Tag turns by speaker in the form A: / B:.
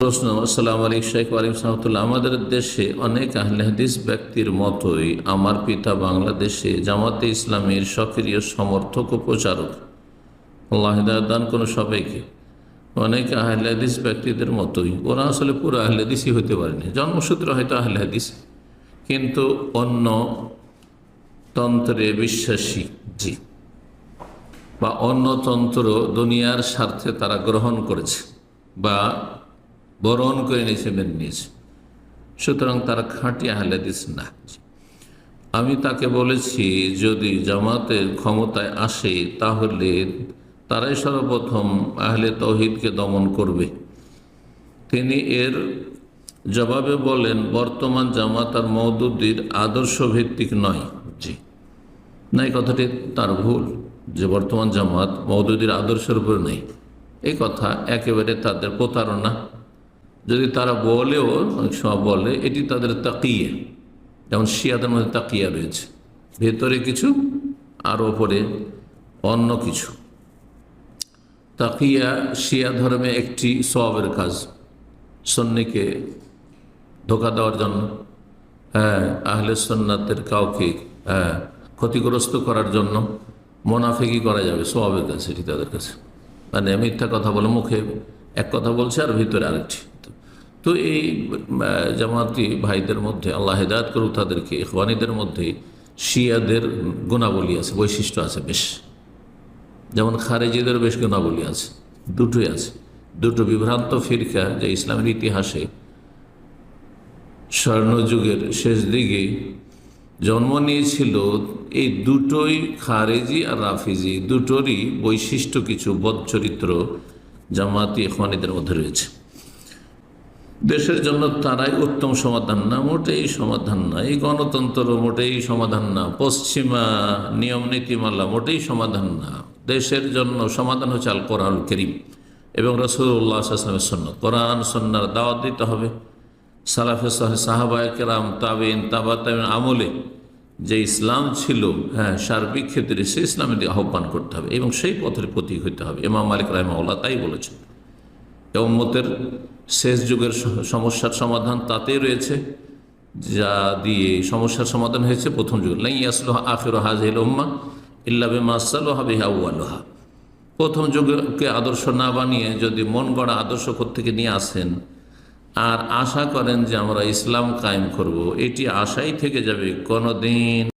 A: প্রশ্ন। আসসালামু আলাইকুম শেখ ওয়ালাইকুম সালামতুল্লাহ। আমাদের দেশে অনেক আহলে হাদিস ব্যক্তির মতোই আমার পিতা বাংলাদেশে জামাতে ইসলামের সক্রিয় সমর্থক ও প্রচারক। আল্লাহ হিদায়াত দান কোনো সবাইকে। অনেক আহলে হাদিস ব্যক্তিদের মতোই ওরা আসলে পুরো আহলে হাদিসই হতে পারেনি, জন্মসূত্রে হয়তো আহলে হাদিস, কিন্তু অন্য তন্ত্রে বিশ্বাসী, জি, বা অন্য তন্ত্র দুনিয়ার স্বার্থে তারা গ্রহণ করেছে বা বরণ করে নিয়েছে, মেনে নিয়েছে, সুতরাং তারা খাঁটি আহলে হাদিস না। আমি তাকে বলেছি যদি জামাতের ক্ষমতায় আসে তাহলে তারাই সর্বপ্রথম আহলে তাওহীদকে দমন করবে। তিনি এর জবাবে বলেন, বর্তমান জামাত আর মওদুদির আদর্শ ভিত্তিক নয়। জি না, এই কথাটি তার ভুল যে বর্তমান জামাত মওদুদির আদর্শের উপর নেই। এই কথা একেবারে তাদের প্রতারণা। যদি তারা বলেও অনেক সময় বলে এটি তাদের তাকিয়ে, যেমন শিয়াদের মধ্যে তাকিয়া রয়েছে, ভেতরে কিছু আর ওপরে অন্য কিছু। তাকিয়া শিয়া ধর্মে একটি সওয়াবের কাজ, সুন্নিকে ধোঁকা দেওয়ার জন্য, আহলে সুন্নাতের কাউকে ক্ষতিগ্রস্ত করার জন্য মোনাফিকি করা যাবে, সওয়াবের কাজ এটি তাদের কাছে। মানে মিথ্যা কথা বলে মুখে এক কথা বলছে আর ভিতরে আরেকটি। তো এই জামাতি ভাইদের মধ্যে আল্লাহ হিদায়াত করুক তাদেরকে, ইখওয়ানীদের মধ্যে শিয়াদের গুণাবলী আছে, বৈশিষ্ট্য আছে বেশ, যেমন খারেজিদের বেশ গুণাবলী আছে, দুটোই আছে। দুটো বিভ্রান্ত ফিরকা যে ইসলামের ইতিহাসে স্বর্ণযুগের শেষ দিকে জন্ম নিয়েছিল, এই দুটোই খারেজি আর রাফিজি দুটোরই বৈশিষ্ট্য কিছু বদচরিত্র জামাতি ইখওয়ানীদের মধ্যে রয়েছে। দেশের জন্য তারাই উত্তম সমাধান না, মোটেই সমাধান না। এই গণতন্ত্র মোটেই সমাধান না, পশ্চিমা নিয়ম নীতিমালা মোটেই সমাধান না। দেশের জন্য সমাধান হচ্ছে আল কোরআনুল কারীম এবং রাসূলুল্লাহ সাল্লাল্লাহু আলাইহি ওয়াসাল্লামের সুন্নাত। কোরআন সুন্নাহর দাওয়াত দিতে হবে। সালাফে সাহাবায়ে কেরাম, তাবেঈন, তাবা তাবেঈন আমলে যে ইসলাম ছিল, সার্বিক ক্ষেত্রে সেই ইসলামের দিকে আহ্বান করতে হবে এবং সেই পথের প্রতীক হতে হবে। ইমাম মালিক রাহিমাহুল্লাহ তাই বলেছেন। উম্মতের শেষ যুগের সমস্যার সমাধান তাতেই রয়েছে যা দিয়ে সমস্যার সমাধান হয়েছে প্রথম যুগ। লাই ইয়াসলুহা আখিরু হাযিহিল উম্মাহ ইল্লা বিমা সালাহা বিহি আউয়ালুহা। প্রথম যুগকে আদর্শ না বানিয়ে যদি মন গড়া আদর্শ থেকে নিয়ে আসেন আর আশা করেন যে আমরা ইসলাম কায়েম করব, এটি আশাই থেকে যাবে, কোনোদিন